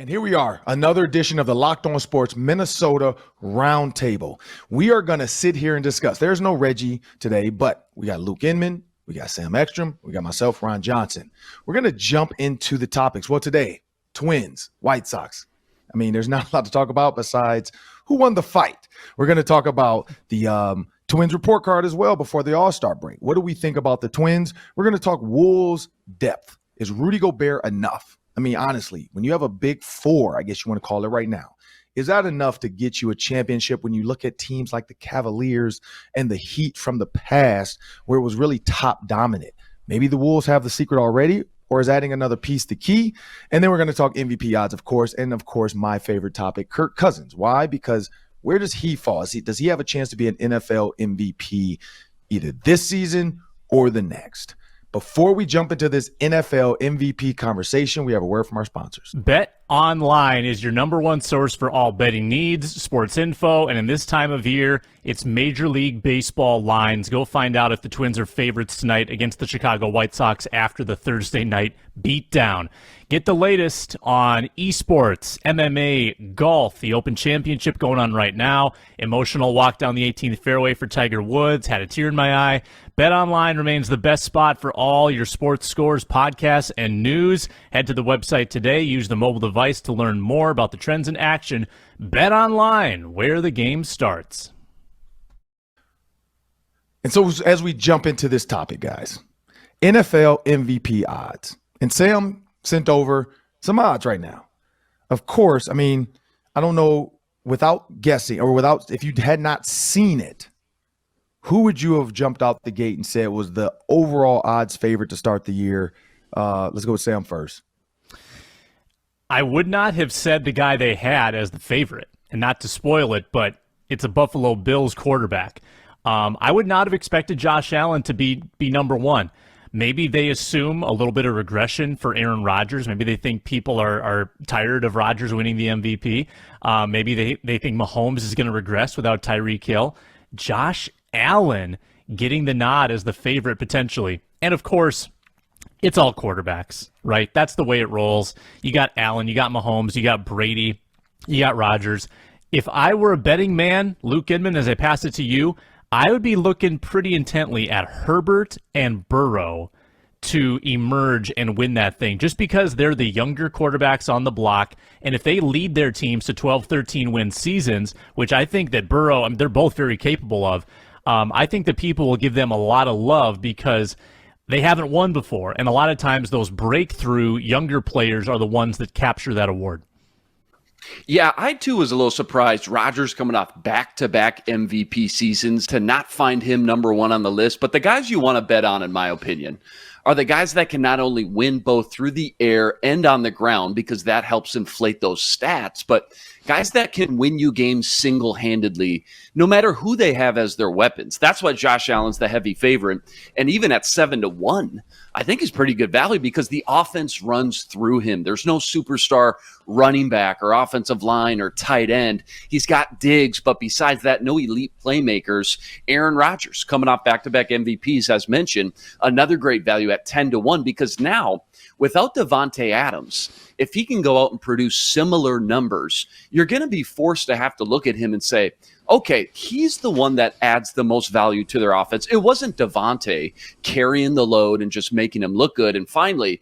And here we are, another edition of the Locked On Sports Minnesota Roundtable. We are going to sit here and discuss. There's no Reggie today, but we got Luke Inman, we got Sam Ekstrom, we got myself, Ron Johnson. We're going to jump into the topics. Well, today, Twins, White Sox. I mean, there's not a lot to talk about besides who won the fight. We're going to talk about the Twins report card as well before the All-Star break. What do we think about the Twins? We're going to talk Wolves depth. Is Rudy Gobert enough? I mean, honestly, when you have a big four, I guess you want to call it right now, is that enough to get you a championship when you look at teams like the Cavaliers and the Heat from the past where it was really top dominant? Maybe the Wolves have the secret already, or is adding another piece the key? And then we're going to talk MVP odds, of course, and of course, my favorite topic, Kirk Cousins. Why? Because where does he fall? Does he have a chance to be an NFL MVP either this season or the next? Before we jump into this NFL MVP conversation, we have a word from our sponsors. Bet Online is your number one source for all betting needs, sports info, and in this time of year, it's Major League Baseball lines. Go find out if the Twins are favorites tonight against the Chicago White Sox after the Thursday night beatdown. Get the latest on esports, MMA, golf, the Open Championship going on right now. Emotional walk down the 18th fairway for Tiger Woods. Had a tear in my eye. BetOnline remains the best spot for all your sports scores, podcasts, and news. Head to the website today. Use the mobile device to learn more about the trends in action. BetOnline, where the game starts. And so as we jump into this topic, guys, NFL MVP odds. And Sam sent over some odds right now. Of course, I mean, I don't know, without guessing or without, if you had not seen it, who would you have jumped out the gate and said was the overall odds favorite to start the year? Let's go with Sam first. I would not have said the guy they had as the favorite, and not to spoil it, but it's a Buffalo Bills quarterback. I would not have expected Josh Allen to be number one. Maybe they assume a little bit of regression for Aaron Rodgers. Maybe they think people are tired of Rodgers winning the MVP. Maybe they think Mahomes is going to regress without Tyreek Hill. Josh Allen getting the nod as the favorite potentially. And of course, it's all quarterbacks, right? That's the way it rolls. You got Allen, you got Mahomes, you got Brady, you got Rodgers. If I were a betting man, Luke Inman, as I pass it to you, I would be looking pretty intently at Herbert and Burrow to emerge and win that thing, just because they're the younger quarterbacks on the block. And if they lead their teams to 12, 13 win seasons, which I think that Burrow, I mean, they're both very capable of, I think that people will give them a lot of love because they haven't won before. And a lot of times those breakthrough younger players are the ones that capture that award. Yeah, I too was a little surprised. Rodgers coming off back-to-back MVP seasons to not find him number one on the list. But the guys you want to bet on, in my opinion, are the guys that can not only win both through the air and on the ground, because that helps inflate those stats, but guys that can win you games single-handedly, no matter who they have as their weapons. That's why Josh Allen's the heavy favorite. And even at 7-1, I think is pretty good value because the offense runs through him. There's no superstar running back or offensive line or tight end. He's got Diggs, but besides that, no elite playmakers. Aaron Rodgers coming off back-to-back MVPs, as mentioned, another great value at 10-1 because now, without Devontae Adams, if he can go out and produce similar numbers, you're going to be forced to have to look at him and say, okay, he's the one that adds the most value to their offense. It wasn't Devontae carrying the load and just making him look good. And finally,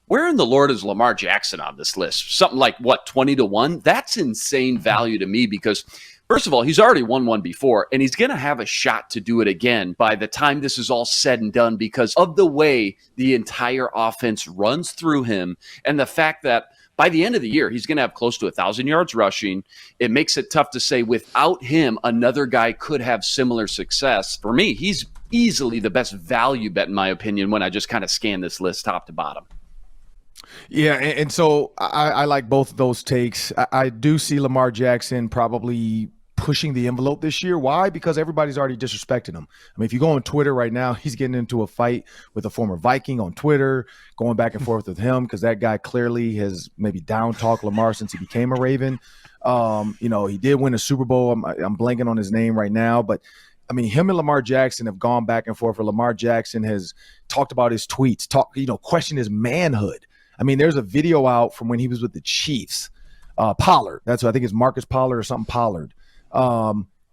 where in the Lord is Lamar Jackson on this list? Something like, 20-1? That's insane value to me because, first of all, he's already won one before, and he's going to have a shot to do it again by the time this is all said and done because of the way the entire offense runs through him and the fact that by the end of the year, he's going to have close to 1,000 yards rushing. It makes it tough to say without him, another guy could have similar success. For me, he's easily the best value bet, in my opinion, when I just kind of scan this list top to bottom. Yeah, and so I like both of those takes. I do see Lamar Jackson probably pushing the envelope this year. Why? Because everybody's already disrespecting him. I mean, if you go on Twitter right now, he's getting into a fight with a former Viking on Twitter, going back and forth with him because that guy clearly has maybe down-talked Lamar since he became a Raven. He did win a Super Bowl. I'm blanking on his name right now, but I mean, him and Lamar Jackson have gone back and forth. Lamar Jackson has talked about his tweets, questioned his manhood. I mean, there's a video out from when he was with the Chiefs. Pollard, that's what I think it's Marcus Pollard or something Pollard.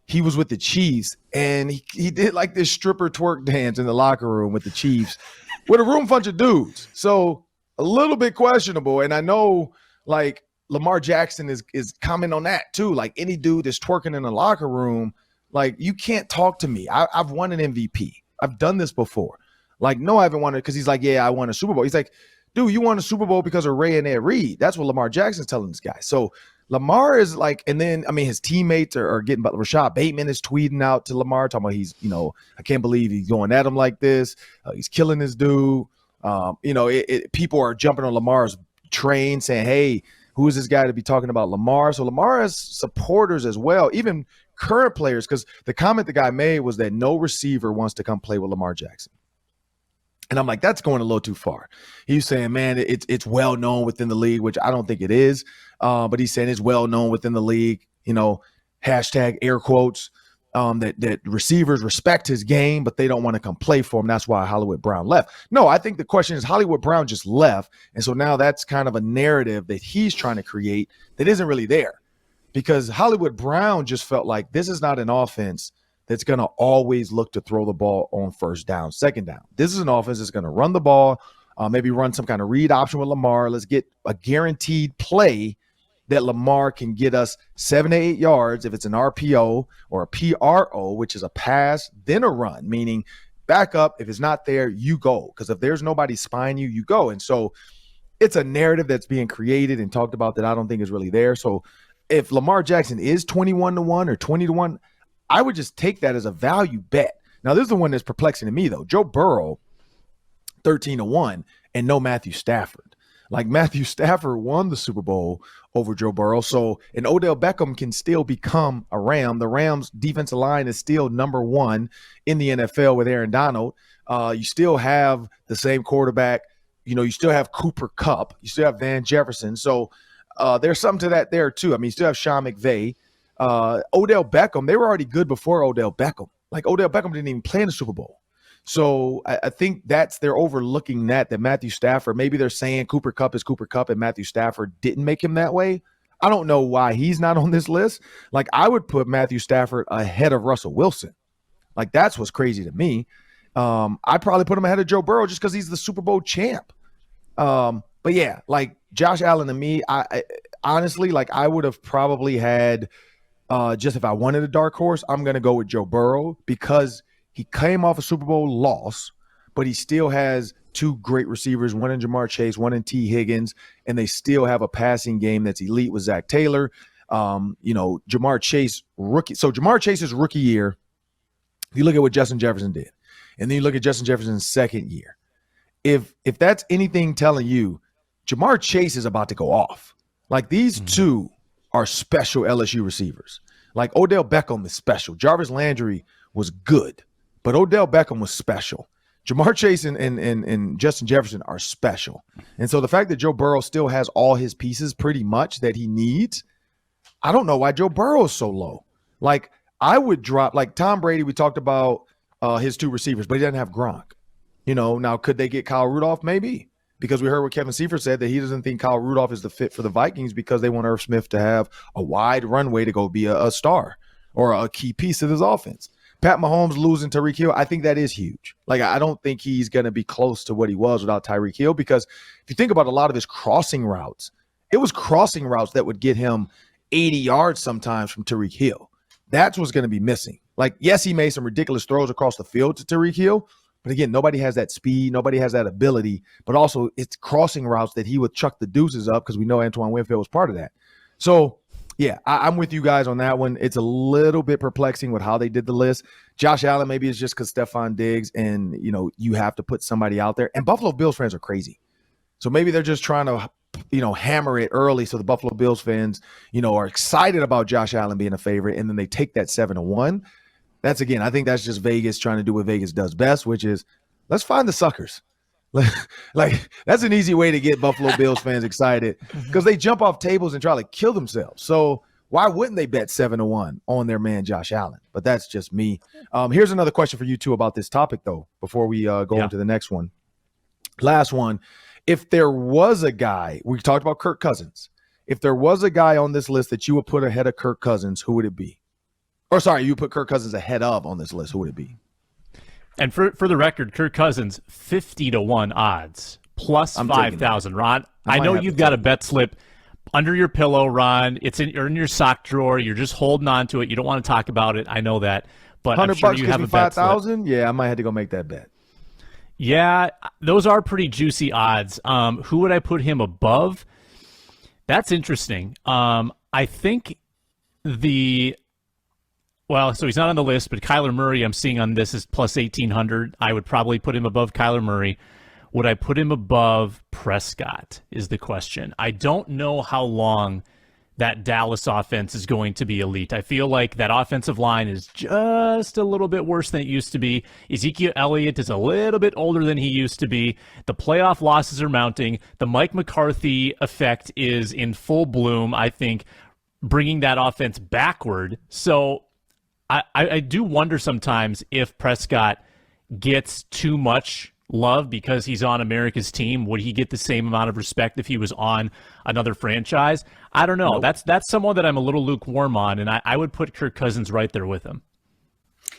He was with the Chiefs, and he did like this stripper twerk dance in the locker room with the Chiefs with a room bunch of dudes. So a little bit questionable. And I know like Lamar Jackson is commenting on that too. Like any dude that's twerking in the locker room, like you can't talk to me. I've won an MVP. I've done this before. Like, no, I haven't won it because he's like, yeah, I won a Super Bowl. He's like, dude, you won a Super Bowl because of Ray and Ed Reed. That's what Lamar Jackson's telling this guy. So Lamar is like, and then, I mean, his teammates are getting, but Rashad Bateman is tweeting out to Lamar, talking about he's, I can't believe he's going at him like this. He's killing this dude. People are jumping on Lamar's train saying, hey, who is this guy to be talking about Lamar? So Lamar has supporters as well, even current players, because the comment the guy made was that no receiver wants to come play with Lamar Jackson. And I'm like, that's going a little too far. He's saying, man, it's well known within the league, which I don't think it is. But he's saying it's well known within the league, hashtag air quotes, that receivers respect his game, but they don't want to come play for him. That's why Hollywood Brown left. No, I think the question is Hollywood Brown just left. And so now that's kind of a narrative that he's trying to create that isn't really there, because Hollywood Brown just felt like this is not an offense that's going to always look to throw the ball on first down, second down. This is an offense that's going to run the ball, maybe run some kind of read option with Lamar. Let's get a guaranteed play that Lamar can get us 7 to 8 yards if it's an RPO or a PRO, which is a pass, then a run, meaning back up. If it's not there, you go. Because if there's nobody spying you, you go. And so it's a narrative that's being created and talked about that I don't think is really there. So if Lamar Jackson is 21-1 or 20-1, I would just take that as a value bet. Now, this is the one that's perplexing to me, though. Joe Burrow, 13-1, and no Matthew Stafford. Like, Matthew Stafford won the Super Bowl over Joe Burrow. So, and Odell Beckham can still become a Ram. The Rams' defensive line is still number one in the NFL with Aaron Donald. You still have the same quarterback. You still have Cooper Kupp. You still have Van Jefferson. So, there's something to that there, too. I mean, you still have Sean McVay. Odell Beckham, they were already good before Odell Beckham. Like, Odell Beckham didn't even play in the Super Bowl. So I think they're overlooking that Matthew Stafford, maybe they're saying Cooper Kupp is Cooper Kupp and Matthew Stafford didn't make him that way. I don't know why he's not on this list. Like, I would put Matthew Stafford ahead of Russell Wilson. Like, that's what's crazy to me. I'd probably put him ahead of Joe Burrow just because he's the Super Bowl champ. But yeah, like Josh Allen to me, I honestly, like, I would have probably had just if I wanted a dark horse, I'm going to go with Joe Burrow because he came off a Super Bowl loss, but he still has two great receivers, one in Jamar Chase, one in T. Higgins, and they still have a passing game that's elite with Zach Taylor. Jamar Chase rookie. So Jamar Chase's rookie year, you look at what Justin Jefferson did, and then you look at Justin Jefferson's second year. If that's anything telling you, Jamar Chase is about to go off. Like, these two are special LSU receivers. Like, Odell Beckham is special. Jarvis Landry was good, but Odell Beckham was special. Jamar Chase and Justin Jefferson are special. And so the fact that Joe Burrow still has all his pieces pretty much that he needs, I don't know why Joe Burrow is so low. Like, I would drop, like Tom Brady, we talked about his two receivers, but he doesn't have Gronk. Now could they get Kyle Rudolph? Maybe. Because we heard what Kevin Seifert said, that he doesn't think Kyle Rudolph is the fit for the Vikings because they want Irv Smith to have a wide runway to go be a star or a key piece of this offense. Pat Mahomes losing Tyreek Hill, I think that is huge. Like, I don't think he's going to be close to what he was without Tyreek Hill, because if you think about a lot of his crossing routes, it was crossing routes that would get him 80 yards sometimes from Tyreek Hill. That's what's going to be missing. Like, yes, he made some ridiculous throws across the field to Tyreek Hill, but again, nobody has that speed, nobody has that ability, but also it's crossing routes that he would chuck the deuces up, because we know Antoine Winfield was part of that. So, yeah, I'm with you guys on that one. It's a little bit perplexing with how they did the list. Josh Allen, maybe it's just because Stephon Diggs, and, you have to put somebody out there. And Buffalo Bills fans are crazy. So maybe they're just trying to, hammer it early so the Buffalo Bills fans, are excited about Josh Allen being a favorite, and then they take that 7-1. That's, again, I think that's just Vegas trying to do what Vegas does best, which is let's find the suckers. Like, that's an easy way to get Buffalo Bills fans excited, because they jump off tables and try to kill themselves. So why wouldn't they bet 7-1 on their man Josh Allen? But that's just me. Here's another question for you two about this topic, though, before we go into the next one. Last one If there was a guy, we talked about Kirk Cousins. If there was a guy on this list that you would put ahead of Kirk Cousins, who would it be? Or sorry, you put Kirk Cousins ahead of on this list, who would it be? And for the record, Kirk Cousins, 50-1 odds, plus 5,000. Ron, I know you've got a bet slip under your pillow, Ron. It's in your sock drawer. You're just holding on to it. You don't want to talk about it. I know that. But I'm sure you have a bet slip. 5,000? Yeah, I might have to go make that bet. Yeah, those are pretty juicy odds. Who would I put him above? That's interesting. I think so he's not on the list, but Kyler Murray I'm seeing on this is plus 1,800. I would probably put him above Kyler Murray. Would I put him above Prescott is the question. I don't know how long that Dallas offense is going to be elite. I feel like that offensive line is just a little bit worse than it used to be. Ezekiel Elliott is a little bit older than he used to be. The playoff losses are mounting. The Mike McCarthy effect is in full bloom, I think, bringing that offense backward. So I do wonder sometimes if Prescott gets too much love because he's on America's team. Would he get the same amount of respect if he was on another franchise? I don't know. Nope. That's someone that I'm a little lukewarm on, and I would put Kirk Cousins right there with him.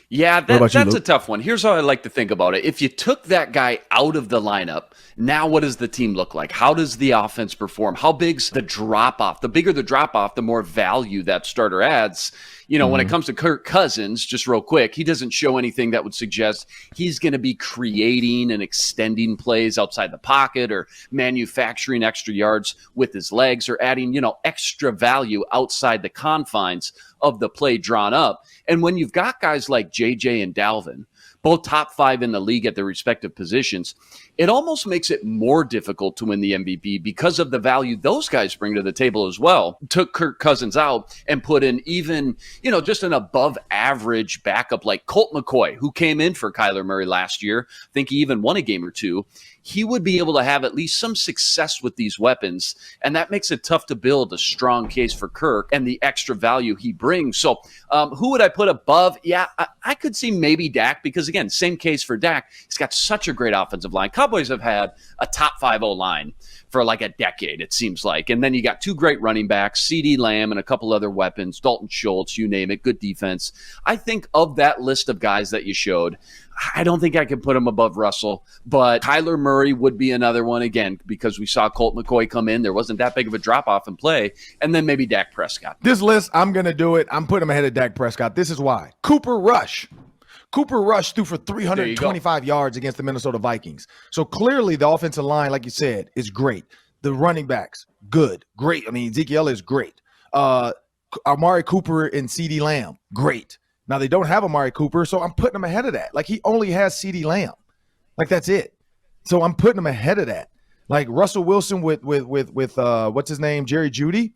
Yeah, that's a tough one. Here's how I like to think about it. If you took that guy out of the lineup, now what does the team look like? How does the offense perform? How big's the drop-off? The bigger the drop-off, the more value that starter adds. When it comes to Kirk Cousins, just real quick, he doesn't show anything that would suggest he's going to be creating and extending plays outside the pocket or manufacturing extra yards with his legs or adding, extra value outside the confines of the play drawn up. And when you've got guys like JJ and Dalvin, both top 5 in the league at their respective positions, it almost makes it more difficult to win the MVP because of the value those guys bring to the table as well. Took Kirk Cousins out and put in even, just an above average backup like Colt McCoy, who came in for Kyler Murray last year. I think he even won a game or two. He would be able to have at least some success with these weapons, and that makes it tough to build a strong case for Kirk and the extra value he brings. So who would I put above? Yeah, I could see maybe Dak because, again, same case for Dak. He's got such a great offensive line. Cowboys have had a top 5 O-line for like a decade, it seems like. And then you got 2 great running backs, CeeDee Lamb and a couple other weapons, Dalton Schultz, you name it, good defense. I think of that list of guys that you showed, I don't think I can put him above Russell, but Kyler Murray would be another one again because we saw Colt McCoy come in. There wasn't that big of a drop-off in play. And then maybe Dak Prescott. This list, I'm going to do it. I'm putting him ahead of Dak Prescott. This is why. Cooper Rush threw for 325 yards against the Minnesota Vikings. So clearly the offensive line, like you said, is great. The running backs, good, great. I mean, Ezekiel is great. Amari Cooper and CeeDee Lamb, great. Now they don't have Amari Cooper, so I'm putting him ahead of that. Like he only has CeeDee Lamb. Like that's it. So I'm putting him ahead of that. Like Russell Wilson with what's his name? Jerry Jeudy,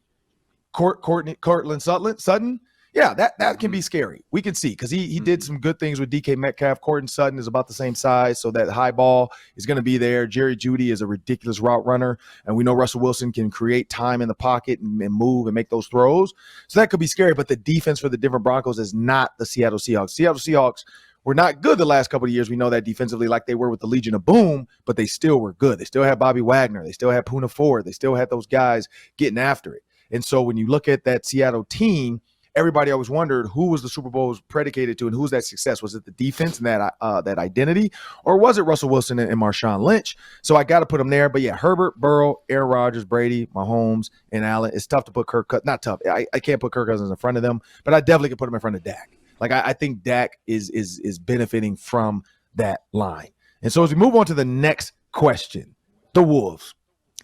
Cortland Sutton. Yeah, that can be scary. We can see because he did some good things with DK Metcalf. Cortland Sutton is about the same size, so that high ball is going to be there. Jerry Jeudy is a ridiculous route runner, and we know Russell Wilson can create time in the pocket and move and make those throws. So that could be scary, but the defense for the Denver Broncos is not the Seattle Seahawks. Seattle Seahawks were not good the last couple of years. We know that defensively like they were with the Legion of Boom, but they still were good. They still had Bobby Wagner. They still had Poona Ford. They still had those guys getting after it. And so when you look at that Seattle team, everybody always wondered who was the Super Bowl predicated to and who's that success? Was it the defense and that identity, or was it Russell Wilson and Marshawn Lynch? So I got to put them there. But yeah, Herbert, Burrow, Aaron Rodgers, Brady, Mahomes, and Allen. It's tough to put Kirk Cousins. Not tough. I can't put Kirk Cousins in front of them, but I definitely can put him in front of Dak. Like I think Dak is benefiting from that line. And so as we move on to the next question, the Wolves,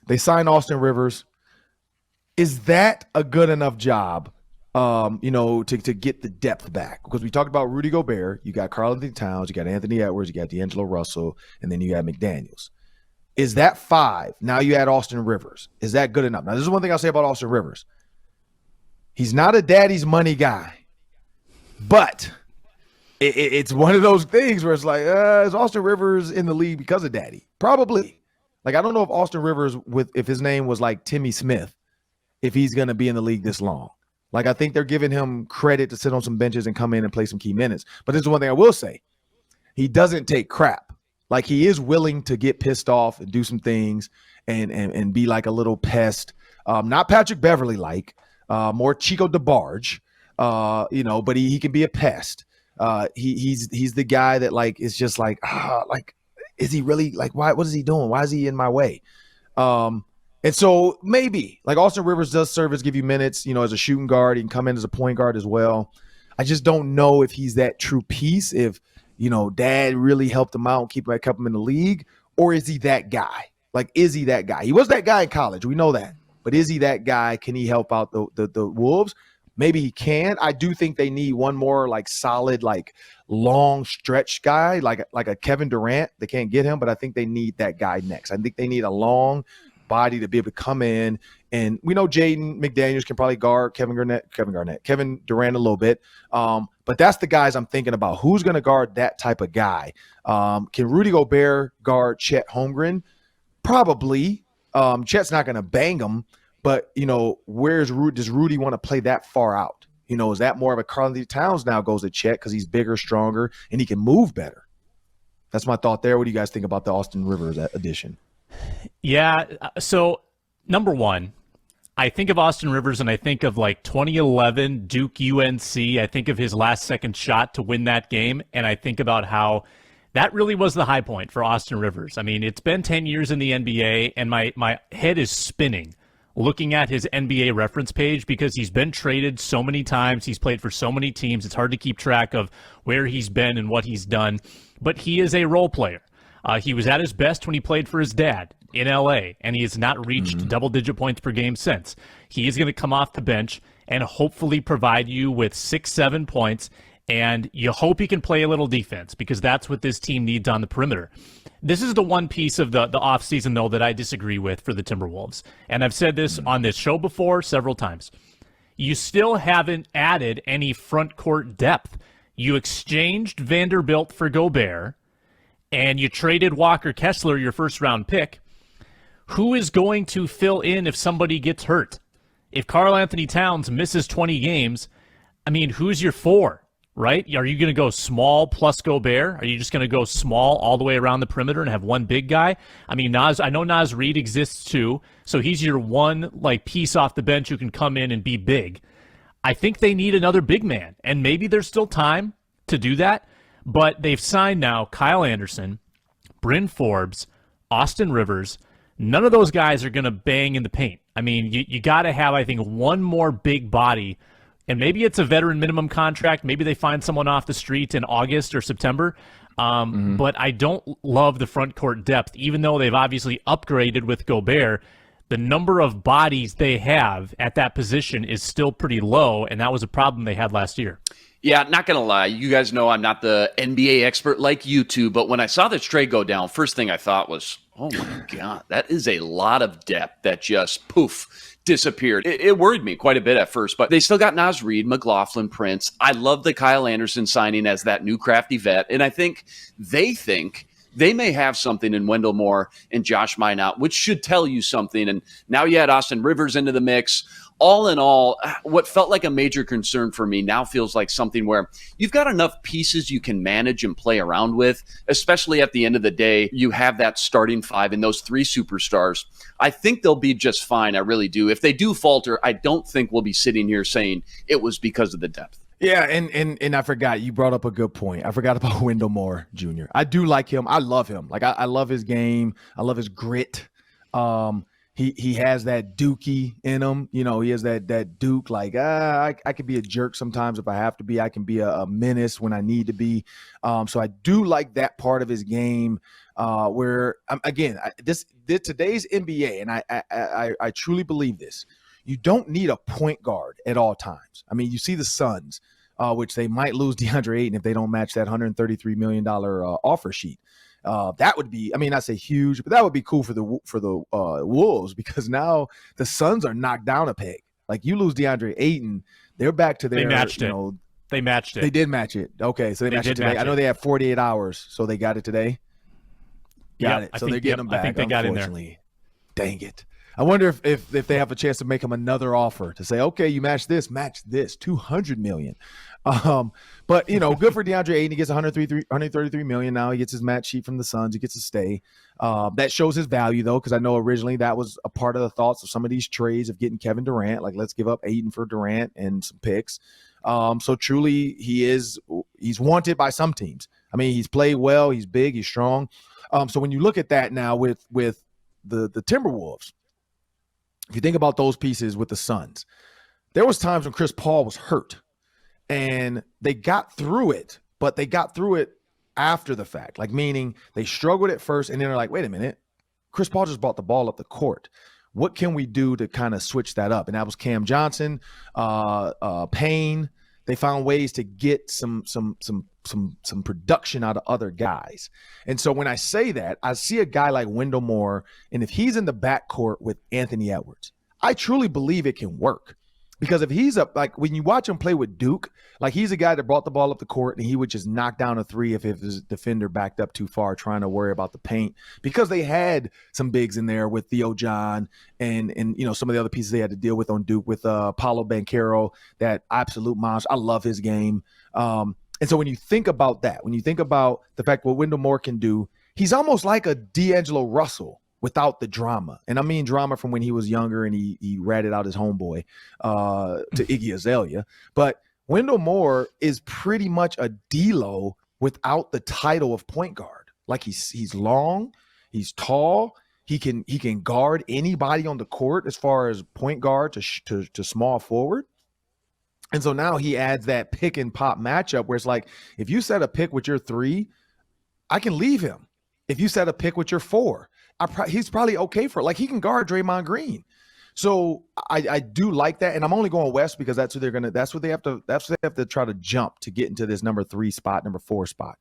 they signed Austin Rivers. Is that a good enough job? To get the depth back, because we talked about Rudy Gobert, you got karl-Anthony Towns, you got Anthony Edwards, you got D'Angelo Russell, and then you got McDaniels. Is that 5? Now you add Austin Rivers. Is that good enough? Now, this is one thing I'll say about Austin Rivers. He's not a daddy's money guy, but it's one of those things where it's like, is Austin Rivers in the league because of daddy? Probably. Like, I don't know if Austin Rivers, if his name was like Timmy Smith, if he's going to be in the league this long. Like, I think they're giving him credit to sit on some benches and come in and play some key minutes. But this is one thing I will say. He doesn't take crap. Like he is willing to get pissed off and do some things and be like a little pest. Not Patrick Beverly like, more Chico DeBarge, but he can be a pest. He's the guy that like is just like is he really like what is he doing? Why is he in my way? And so maybe like Austin Rivers does serve as give you minutes, as a shooting guard. He can come in as a point guard as well. I just don't know if he's that true piece. If Dad really helped him out and kept him in the league, or is he that guy? Like, is he that guy? He was that guy in college. We know that. But is he that guy? Can he help out the Wolves? Maybe he can. I do think they need one more like solid, like long stretch guy, like a Kevin Durant. They can't get him, but I think they need that guy next. I think they need a long body to be able to come in. And we know Jaden McDaniels can probably guard Kevin Durant a little bit. But that's the guys I'm thinking about. Who's going to guard that type of guy? Can Rudy Gobert guard Chet Holmgren? Probably. Chet's not going to bang him, but does Rudy want to play that far out? Is that more of a Karl-Anthony Towns now goes to Chet because he's bigger, stronger, and he can move better? That's my thought there. What do you guys think about the Austin Rivers addition? Yeah. So number one, I think of Austin Rivers and I think of like 2011 Duke UNC. I think of his last second shot to win that game. And I think about how that really was the high point for Austin Rivers. I mean, it's been 10 years in the NBA and my head is spinning looking at his NBA reference page because he's been traded so many times. He's played for so many teams. It's hard to keep track of where he's been and what he's done, but he is a role player. He was at his best when he played for his dad in L.A., and he has not reached double-digit points per game since. He is going to come off the bench and hopefully provide you with 6-7 points, and you hope he can play a little defense because that's what this team needs on the perimeter. This is the one piece of the offseason, though, that I disagree with for the Timberwolves, and I've said this on this show before several times. You still haven't added any front court depth. You exchanged Vanderbilt for Gobert, and you traded Walker Kessler, your first-round pick. Who is going to fill in if somebody gets hurt? If Karl-Anthony Towns misses 20 games, I mean, who's your four, right? Are you going to go small plus Gobert? Are you just going to go small all the way around the perimeter and have one big guy? I mean, I know Naz Reid exists too, so he's your one like piece off the bench who can come in and be big. I think they need another big man, and maybe there's still time to do that. But they've signed now Kyle Anderson, Bryn Forbes, Austin Rivers. None of those guys are going to bang in the paint. I mean, you got to have, I think, one more big body. And maybe it's a veteran minimum contract. Maybe they find someone off the street in August or September. But I don't love the front court depth. Even though they've obviously upgraded with Gobert, the number of bodies they have at that position is still pretty low. And that was a problem they had last year. Yeah, not going to lie. You guys know I'm not the NBA expert like you two, but when I saw this trade go down, first thing I thought was, oh my God, that is a lot of depth that just poof, disappeared. It worried me quite a bit at first, but they still got Naz Reid, McLaughlin, Prince. I love the Kyle Anderson signing as that new crafty vet, and I think they may have something in Wendell Moore and Josh Minot, which should tell you something. And now you add Austin Rivers into the mix. All in all, what felt like a major concern for me now feels like something where you've got enough pieces you can manage and play around with, especially at the end of the day, you have that starting five and those three superstars. I think they'll be just fine. I really do. If they do falter, I don't think we'll be sitting here saying it was because of the depth. Yeah, and I forgot, you brought up a good point. I forgot about Wendell Moore Jr. I do like him. I love him. Like I love his game. I love his grit. He has that Dookie in him. He has that Duke, like, I could be a jerk sometimes if I have to be. I can be a menace when I need to be. So I do like that part of his game where, again, today's NBA, and I truly believe this, you don't need a point guard at all times. I mean, you see the Suns, which they might lose DeAndre Ayton if they don't match that $133 million offer sheet. That would be, I mean, not say huge, but that would be cool for the Wolves, because now the Suns are knocked down a peg. Like, you lose DeAndre Ayton, they're back to their. They matched it. They matched it. They did match it. Okay, so they matched it today. I know they had 48 hours, so they got it today. Got it. So they're getting them back. I think they got in there. Dang it. I wonder if they have a chance to make him another offer to say, okay, you match this, $200 million. But good for DeAndre Ayton. He gets $133 million now. He gets his match sheet from the Suns. He gets to stay. That shows his value though, because I know originally that was a part of the thoughts of some of these trades of getting Kevin Durant. Like, let's give up Ayton for Durant and some picks. So truly, he's wanted by some teams. I mean, he's played well. He's big. He's strong. So when you look at that now with the Timberwolves, if you think about those pieces with the Suns, there was times when Chris Paul was hurt and they got through it, but they got through it after the fact, like meaning they struggled at first and then they're like, wait a minute, Chris Paul just brought the ball up the court. What can we do to kind of switch that up? And that was Cam Johnson, Payne. They found ways to get some production out of other guys. And so when I say that, I see a guy like Wendell Moore, and if he's in the backcourt with Anthony Edwards, I truly believe it can work. Because if he's up, like when you watch him play with Duke, like he's a guy that brought the ball up the court and he would just knock down a three if his defender backed up too far trying to worry about the paint, because they had some bigs in there with Theo John and some of the other pieces they had to deal with on Duke with Paolo Banchero, that absolute monster. I love his game. And so when you think about that, when you think about the fact what Wendell Moore can do, he's almost like a D'Angelo Russell without the drama. And I mean drama from when he was younger and he ratted out his homeboy to Iggy Azalea. But Wendell Moore is pretty much a D-Lo without the title of point guard. Like he's long, he's tall, he can guard anybody on the court as far as point guard to small forward. And so now he adds that pick and pop matchup where it's like, if you set a pick with your 3, I can leave him. If you set a pick with your 4, he's probably okay for it. Like he can guard Draymond Green. So I do like that. And I'm only going west because that's what they have to try to jump to get into this number 3 spot, number 4 spot.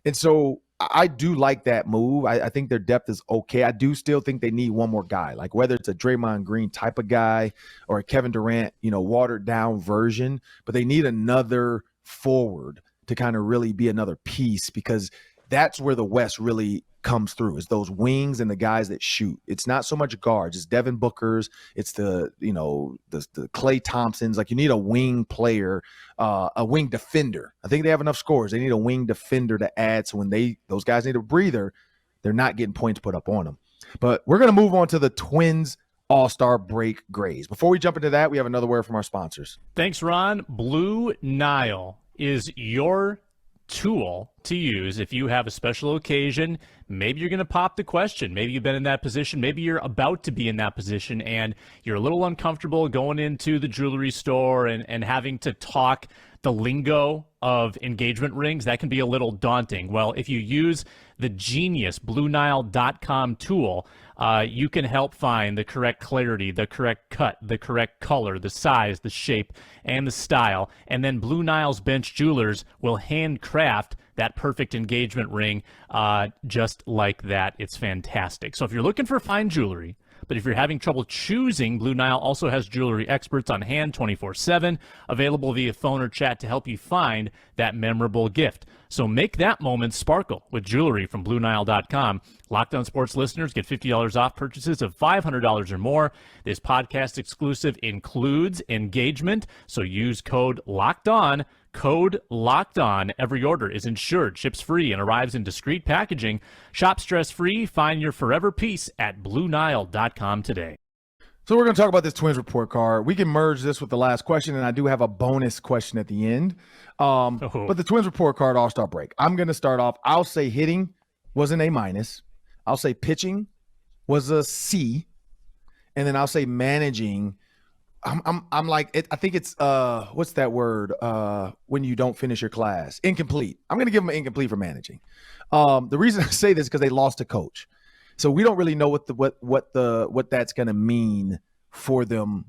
And so I do like that move. I think their depth is okay. I do still think they need one more guy, like whether it's a Draymond Green type of guy or a Kevin Durant, watered down version, but they need another forward to kind of really be another piece, because that's where the West really comes through, is those wings and the guys that shoot. It's not so much guards. It's Devin Booker's. It's the Klay Thompsons. Like you need a wing player, a wing defender. I think they have enough scores. They need a wing defender to add. So when those guys need a breather, they're not getting points put up on them. But we're going to move on to the Twins All-Star break grades. Before we jump into that, we have another word from our sponsors. Thanks, Ron. Blue Nile is your tool to use if you have a special occasion. Maybe you're going to pop the question. Maybe you've been in that position. Maybe you're about to be in that position and you're a little uncomfortable going into the jewelry store and having to talk the lingo of engagement rings. That can be a little daunting. Well, if you use the genius BlueNile.com tool, you can help find the correct clarity, the correct cut, the correct color, the size, the shape, and the style. And then Blue Nile's bench jewelers will handcraft that perfect engagement ring just like that. It's fantastic. So if you're looking for fine jewelry, but if you're having trouble choosing, Blue Nile also has jewelry experts on hand 24/7, available via phone or chat to help you find that memorable gift. So make that moment sparkle with jewelry from BlueNile.com. Locked On Sports listeners get $50 off purchases of $500 or more. This podcast exclusive includes engagement, so use code Locked On. Code Locked On. Every order is insured, ships free, and arrives in discreet packaging. Shop stress-free. Find your forever peace at BlueNile.com today. So we're going to talk about this Twins report card. We can merge this with the last question, and I do have a bonus question at the end. But the Twins report card All-Star break. I'm going to start off. I'll say hitting was an A-. I'll say pitching was a C. And then I'll say managing. I'm like, I think it's what's that word when you don't finish your class? Incomplete. I'm going to give them an incomplete for managing. The reason I say this is because they lost a coach, so we don't really know what that's going to mean for them.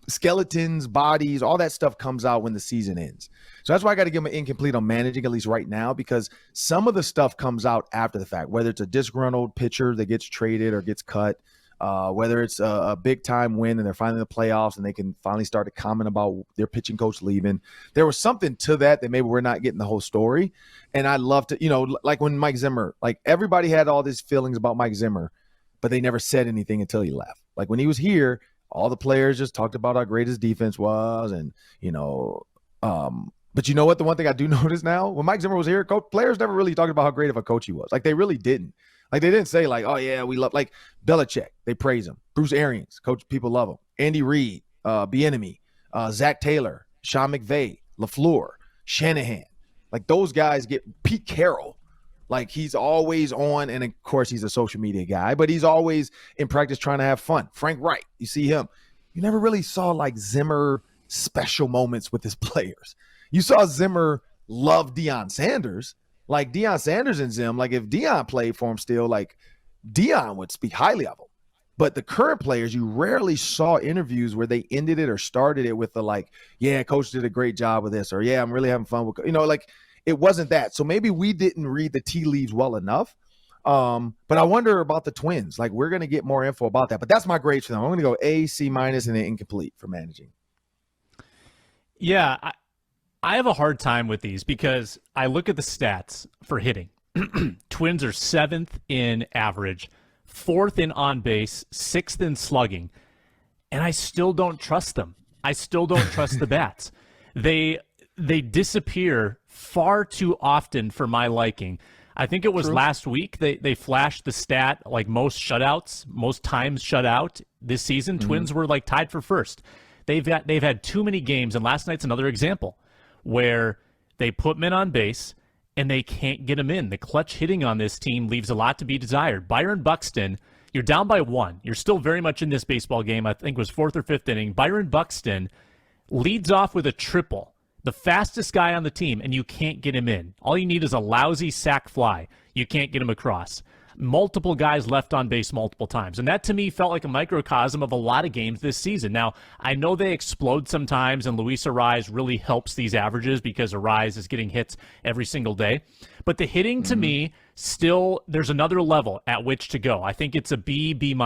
Skeletons, bodies, all that stuff comes out when the season ends. So that's why I got to give them an incomplete on managing, at least right now, because some of the stuff comes out after the fact, whether it's a disgruntled pitcher that gets traded or gets cut. Whether it's a big time win and they're finally in the playoffs and they can finally start to comment about their pitching coach leaving. There was something to that maybe we're not getting the whole story. And I'd love to, like when Mike Zimmer, like everybody had all these feelings about Mike Zimmer, but they never said anything until he left. Like when he was here, all the players just talked about how great his defense was, and but you know what? The one thing I do notice now, when Mike Zimmer was here, players never really talked about how great of a coach he was. Like they really didn't. Like they didn't say like, oh yeah, we love like Belichick. They praise him. Bruce Arians, coach, people love him. Andy Reid, Bieniemy, Zach Taylor, Sean McVay, LaFleur, Shanahan. Like those guys get Pete Carroll. Like he's always on, and of course he's a social media guy, but he's always in practice trying to have fun. Frank Wright, you see him. You never really saw like Zimmer special moments with his players. You saw Zimmer love Deion Sanders. Like Deion Sanders and Zim, like if Deion played for him still, like Deion would speak highly of him. But the current players, you rarely saw interviews where they ended it or started it with the like, yeah, coach did a great job with this, or yeah, I'm really having fun with, like it wasn't that. So maybe we didn't read the tea leaves well enough. But I wonder about the Twins. Like we're going to get more info about that. But that's my grade for them. I'm going to go A, C-, and then incomplete for managing. Yeah, I have a hard time with these because I look at the stats for hitting. Twins are 7th in average, 4th in on base, 6th in slugging, and I still don't trust them. I still don't trust the bats. They disappear far too often for my liking. I think it was last week they flashed the stat like most shutouts, most times shut out this season. Mm-hmm. Twins were like tied for first. They've had too many games, and last night's another example where they put men on base and they can't get them in. The clutch hitting on this team leaves a lot to be desired. Byron Buxton, you're down by 1. You're still very much in this baseball game. I think it was 4th or 5th inning. Byron Buxton leads off with a triple, the fastest guy on the team, and you can't get him in. All you need is a lousy sac fly. You can't get him across. Multiple guys left on base multiple times. And that, to me, felt like a microcosm of a lot of games this season. Now, I know they explode sometimes, and Luis Arraez really helps these averages because Arraez is getting hits every single day. But the hitting, to me, still, there's another level at which to go. I think it's a B, B-.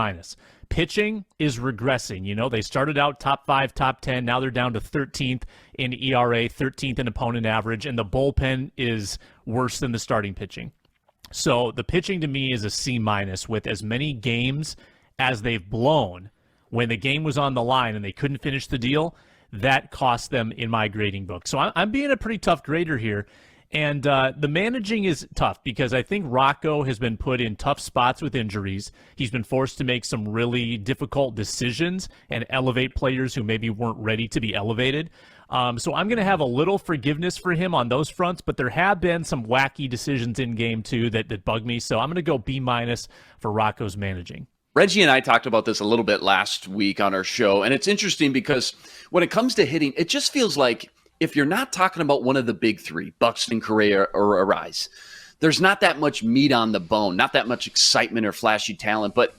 Pitching is regressing. They started out top 5, top 10. Now they're down to 13th in ERA, 13th in opponent average, and the bullpen is worse than the starting pitching. So the pitching to me is a C- with as many games as they've blown when the game was on the line and they couldn't finish the deal. That cost them in my grading book. So I'm being a pretty tough grader here. And the managing is tough because I think Rocco has been put in tough spots with injuries. He's been forced to make some really difficult decisions and elevate players who maybe weren't ready to be elevated. So I'm going to have a little forgiveness for him on those fronts, but there have been some wacky decisions in game 2 that bug me. So I'm going to go B- for Rocco's managing. Reggie and I talked about this a little bit last week on our show, and it's interesting because when it comes to hitting, it just feels like if you're not talking about one of the big 3, Buxton, Correa, or Arraez, there's not that much meat on the bone, not that much excitement or flashy talent. But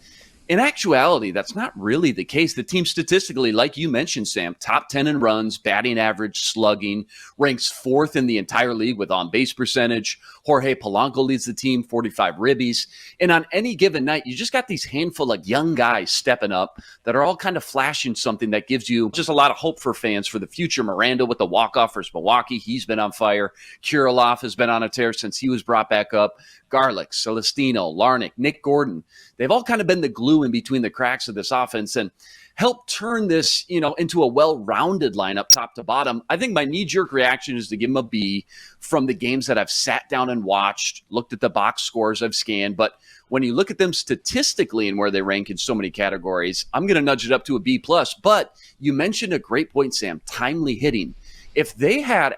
in actuality, that's not really the case. The team statistically, like you mentioned, Sam, top 10 in runs, batting average, slugging, ranks 4th in the entire league with on-base percentage. Jorge Polanco leads the team, 45 ribbies. And on any given night, you just got these handful of young guys stepping up that are all kind of flashing something that gives you just a lot of hope for fans for the future. Miranda with the walk-off for Milwaukee, he's been on fire. Kirilloff has been on a tear since he was brought back up. Garlick, Celestino, Larnick, Nick Gordon, they've all kind of been the glue in between the cracks of this offense and help turn this, into a well-rounded lineup top to bottom. I think my knee-jerk reaction is to give them a B from the games that I've sat down and watched, looked at the box scores I've scanned. But when you look at them statistically and where they rank in so many categories, I'm going to nudge it up to a B+. But you mentioned a great point, Sam, timely hitting. If they had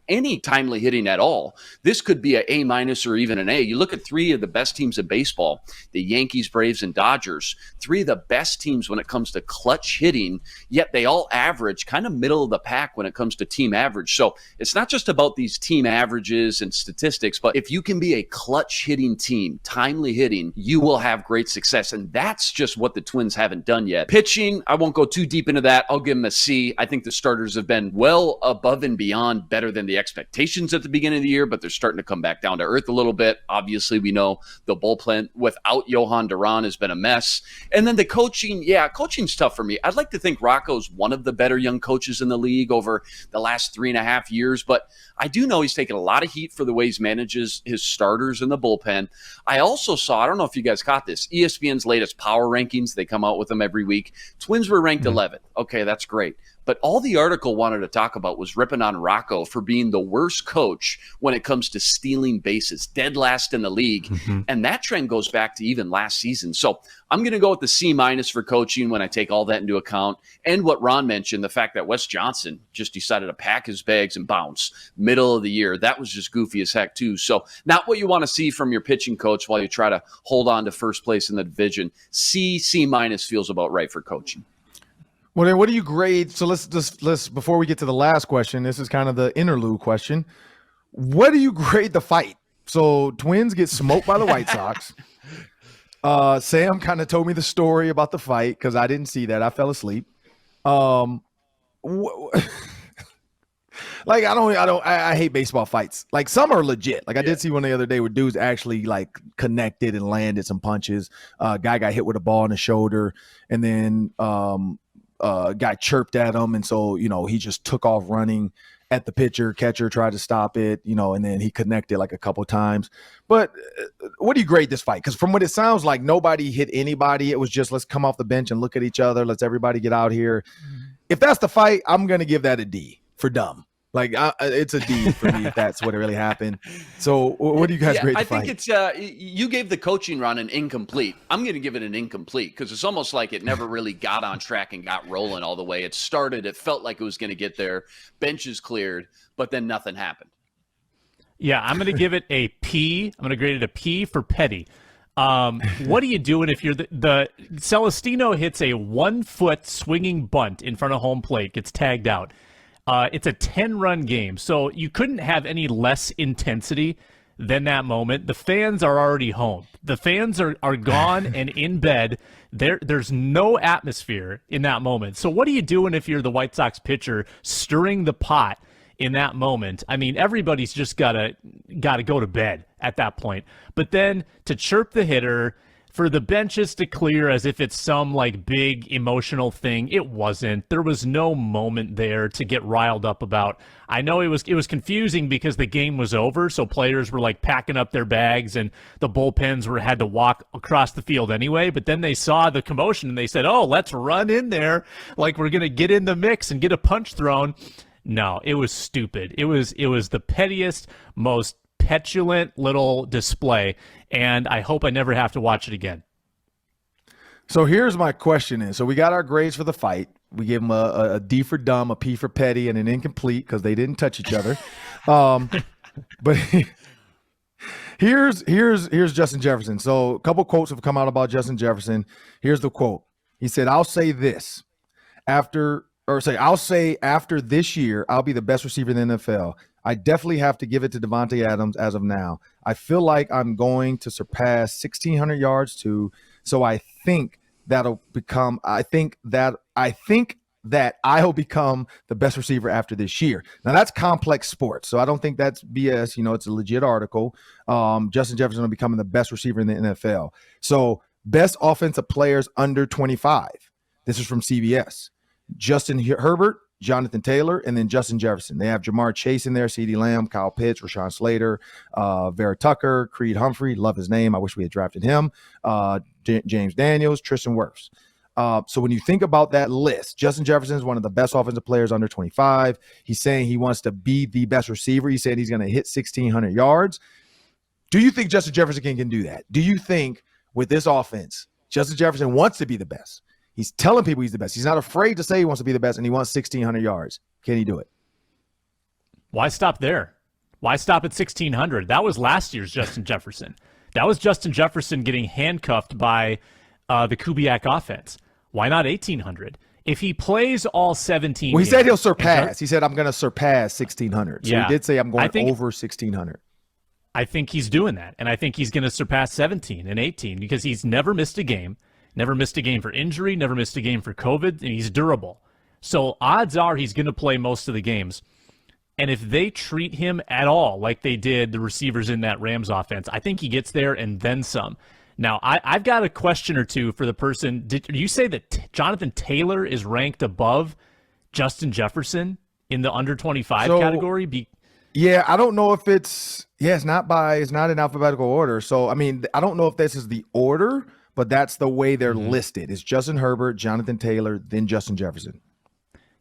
any timely hitting at all, this could be a A- or even an A. You look at 3 of the best teams in baseball, the Yankees, Braves, and Dodgers, 3 of the best teams when it comes to clutch hitting, yet they all average kind of middle of the pack when it comes to team average. So it's not just about these team averages and statistics, but if you can be a clutch hitting team, timely hitting, you will have great success. And that's just what the Twins haven't done yet. Pitching, I won't go too deep into that. I'll give them a C. I think the starters have been well above and beyond better than the expectations at the beginning of the year, but they're starting to come back down to earth a little bit. Obviously, we know the bullpen without Johan Duran has been a mess. And then the coaching, coaching's tough for me. I'd like to think Rocco's one of the better young coaches in the league over the last 3.5 years, but I do know he's taken a lot of heat for the way he manages his starters in the bullpen. I also saw, I don't know if you guys caught this, ESPN's latest power rankings. They come out with them every week. Twins were ranked 11th. Okay, that's great. But all the article wanted to talk about was ripping on Rocco for being the worst coach when it comes to stealing bases, dead last in the league. And that trend goes back to even last season. So I'm going to go with the C- for coaching when I take all that into account. And what Ron mentioned, the fact that Wes Johnson just decided to pack his bags and bounce middle of the year. That was just goofy as heck too. So not what you want to see from your pitching coach while you try to hold on to first place in the division. C- feels about right for coaching. Well, then what do you grade? So let's before we get to the last question, this is kind of the interlude question. What do you grade the fight? So Twins get smoked by the White Sox. Sam kind of told me the story about the fight because I didn't see that. I fell asleep. Like I hate baseball fights. Like some are legit. Like I did see one the other day where dudes actually like connected and landed some punches. Guy got hit with a ball in the shoulder, and then guy chirped at him, and so he just took off running at the pitcher. Catcher tried to stop it, and then he connected like a couple times. But what do you grade this fight? Because from what it sounds like, nobody hit anybody. It was just let's come off the bench and look at each other. Let's everybody get out here. If that's the fight, I'm gonna give that a D for dumb. Like it's a D for me if that's what really happened. So what do you guys grade the fight? I think it's you gave the coaching run an incomplete. I'm going to give it an incomplete because it's almost like it never really got on track and got rolling all the way. It started. It felt like it was going to get there. Benches cleared, but then nothing happened. Yeah, I'm going to give it a P. I'm going to grade it a P for petty. What are you doing if you're the Celestino hits a 1-foot swinging bunt in front of home plate, gets tagged out. It's a 10-run game, so you couldn't have any less intensity than that moment. The fans are already home. The fans are gone and in bed. There's no atmosphere in that moment. So what are you doing if you're the White Sox pitcher stirring the pot in that moment? I mean, everybody's just gotta go to bed at that point. But then to chirp the hitter, for the benches to clear as if it's some like big emotional thing, it wasn't. There was no moment there to get riled up about. I know it was confusing because the game was over, so players were like packing up their bags and the bullpens had to walk across the field anyway. But then they saw the commotion and they said, "Oh, let's run in there like we're gonna get in the mix and get a punch thrown." No, it was stupid. It was the pettiest, most petulant little display, and I hope I never have to watch it again. So here's my question so we got our grades for the fight. We gave them a D for dumb, a P for petty, and an incomplete because they didn't touch each other. But here's Justin Jefferson. So a couple quotes have come out about Justin Jefferson. Here's the quote. He said, I'll say after this year, I'll be the best receiver in the NFL. I definitely have to give it to Devontae Adams as of now. I feel like I'm going to surpass 1,600 yards too. So I think I'll become the best receiver after this year. Now that's complex sports. So I don't think that's BS. It's a legit article. Justin Jefferson will be becoming the best receiver in the NFL. So best offensive players under 25. This is from CBS. Justin Herbert, Jonathan Taylor, and then Justin Jefferson. They have Jamar Chase in there, CeeDee Lamb, Kyle Pitts, Rashawn Slater, Vera Tucker, Creed Humphrey. Love his name. I wish we had drafted him. James Daniels, Tristan Wirfs. So when you think about that list, Justin Jefferson is one of the best offensive players under 25. He's saying he wants to be the best receiver. He said he's going to hit 1,600 yards. Do you think Justin Jefferson can do that? Do you think with this offense, Justin Jefferson wants to be the best? He's telling people he's the best. He's not afraid to say he wants to be the best, and he wants 1,600 yards. Can he do it? Why stop there? Why stop at 1,600? That was last year's Justin Jefferson. That was Justin Jefferson getting handcuffed by the Kubiak offense. Why not 1,800? If he plays all 17 Well, he games, said he'll surpass. He said, I'm going to surpass 1,600. So yeah, he did say, I'm going over 1,600. I think he's doing that, and I think he's going to surpass 17 and 18 because he's never missed a game. Never missed a game for injury, never missed a game for COVID, and he's durable. So odds are he's going to play most of the games. And if they treat him at all like they did the receivers in that Rams offense, I think he gets there and then some. Now, I've got a question or two for the person. Did you say that Jonathan Taylor is ranked above Justin Jefferson in the under 25 category? Yeah, I don't know if it's not in alphabetical order. So, I mean, I don't know if this is the order, but that's the way they're listed. It's Justin Herbert, Jonathan Taylor, then Justin Jefferson.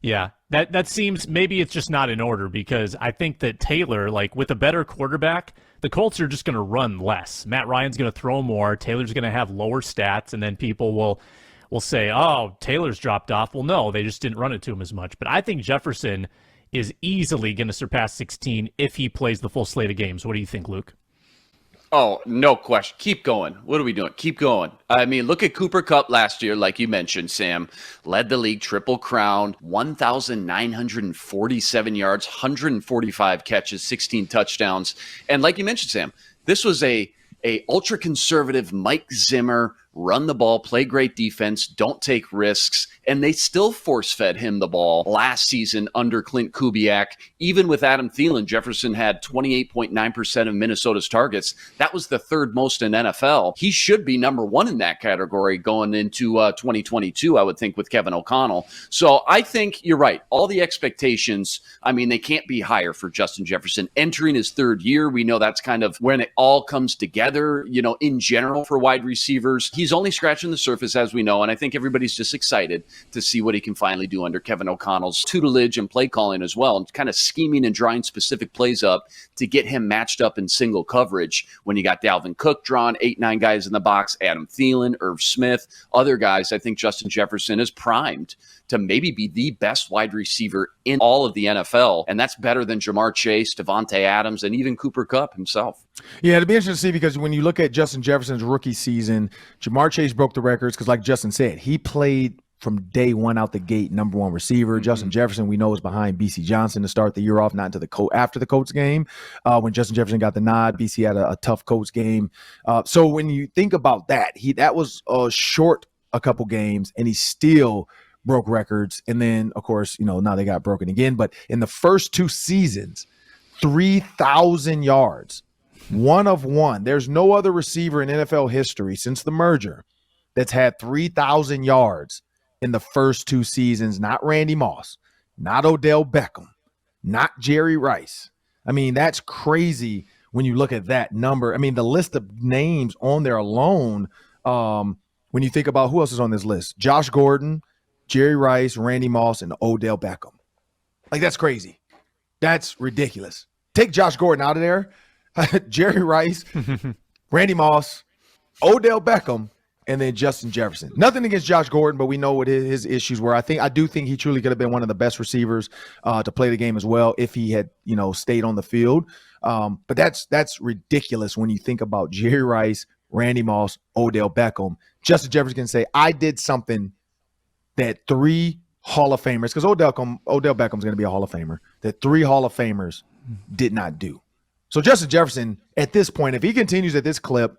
Yeah, that seems, maybe it's just not in order, because I think that Taylor, like with a better quarterback, the Colts are just going to run less. Matt Ryan's going to throw more. Taylor's going to have lower stats, and then people will say, oh, Taylor's dropped off. Well, no, they just didn't run it to him as much. But I think Jefferson is easily going to surpass 16 if he plays the full slate of games. What do you think, Luke? Oh, no question. Keep going. What are we doing? Keep going. I mean, look at Cooper Kupp last year, like you mentioned, Sam. Led the league, triple crown, 1,947 yards, 145 catches, 16 touchdowns. And like you mentioned, Sam, this was a ultra-conservative Mike Zimmer, run the ball, play great defense, don't take risks, and they still force-fed him the ball last season under Clint Kubiak. Even with Adam Thielen, Jefferson had 28.9% of Minnesota's targets. That was the third most in NFL. He should be number one in that category going into 2022, I would think, with Kevin O'Connell. So I think you're right. All the expectations, I mean, they can't be higher for Justin Jefferson. Entering his third year, we know that's kind of when it all comes together, in general for wide receivers. He's only scratching the surface, as we know, and I think everybody's just excited to see what he can finally do under Kevin O'Connell's tutelage and play calling as well, and kind of scheming and drawing specific plays up to get him matched up in single coverage when you got Dalvin Cook drawn, 8-9 guys in the box, Adam Thielen, Irv Smith, other guys. I think Justin Jefferson is primed to maybe be the best wide receiver in all of the NFL, and that's better than Jamar Chase, Devontae Adams, and even Cooper Kupp himself. Yeah, it'll be interesting to see, because when you look at Justin Jefferson's rookie season, Jamar Chase broke the records because, like Justin said, he played from day one out the gate, number one receiver. Mm-hmm. Justin Jefferson, we know, is behind B.C. Johnson to start the year off, not until after the Colts game. When Justin Jefferson got the nod, B.C. had a tough Colts game. So when you think about that, that was short a couple games, and he still broke records. And then, of course, now they got broken again. But in the first two seasons, 3,000 yards, one of one. There's no other receiver in NFL history since the merger that's had 3,000 yards in the first two seasons. Not Randy Moss, not Odell Beckham, not Jerry Rice. I mean, that's crazy when you look at that number. I mean, the list of names on there alone, when you think about who else is on this list: Josh Gordon, Jerry Rice, Randy Moss, and Odell Beckham. Like, that's crazy. That's ridiculous. Take Josh Gordon out of there. Jerry Rice, Randy Moss, Odell Beckham, and then Justin Jefferson. Nothing against Josh Gordon, but we know what his issues were. I do think he truly could have been one of the best receivers to play the game as well if he had, stayed on the field. But that's ridiculous when you think about Jerry Rice, Randy Moss, Odell Beckham. Justin Jefferson can say, I did something that three Hall of Famers, because Odell Beckham's going to be a Hall of Famer, that three Hall of Famers did not do. So Justin Jefferson, at this point, if he continues at this clip,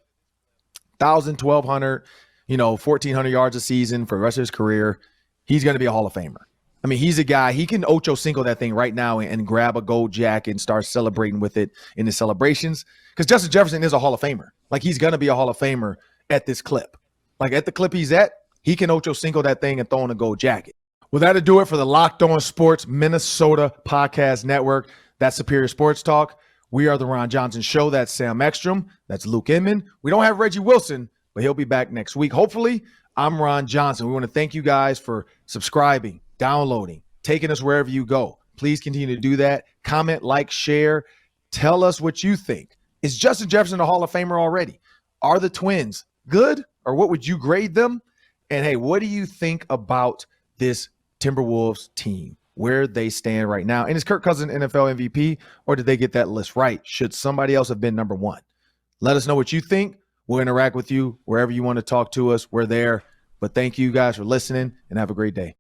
1,000, 1,200, 1,400 yards a season for the rest of his career, he's going to be a Hall of Famer. I mean, he's a guy, he can Ocho Cinco that thing right now and grab a gold jacket and start celebrating with it in his celebrations, because Justin Jefferson is a Hall of Famer. Like, he's going to be a Hall of Famer at this clip. Like, at the clip he's at, he can Ocho Cinco that thing and throw in a gold jacket. Well, that'll do it for the Locked On Sports Minnesota Podcast Network. That's Superior Sports Talk. We are the Ron Johnson Show. That's Sam Ekstrom. That's Luke Inman. We don't have Reggie Wilson, but he'll be back next week. Hopefully, I'm Ron Johnson. We want to thank you guys for subscribing, downloading, taking us wherever you go. Please continue to do that. Comment, like, share. Tell us what you think. Is Justin Jefferson a Hall of Famer already? Are the Twins good, or what would you grade them? And, hey, what do you think about this Timberwolves team, where they stand right now? And is Kirk Cousins NFL MVP, or did they get that list right? Should somebody else have been number one? Let us know what you think. We'll interact with you wherever you want to talk to us. We're there. But thank you guys for listening, and have a great day.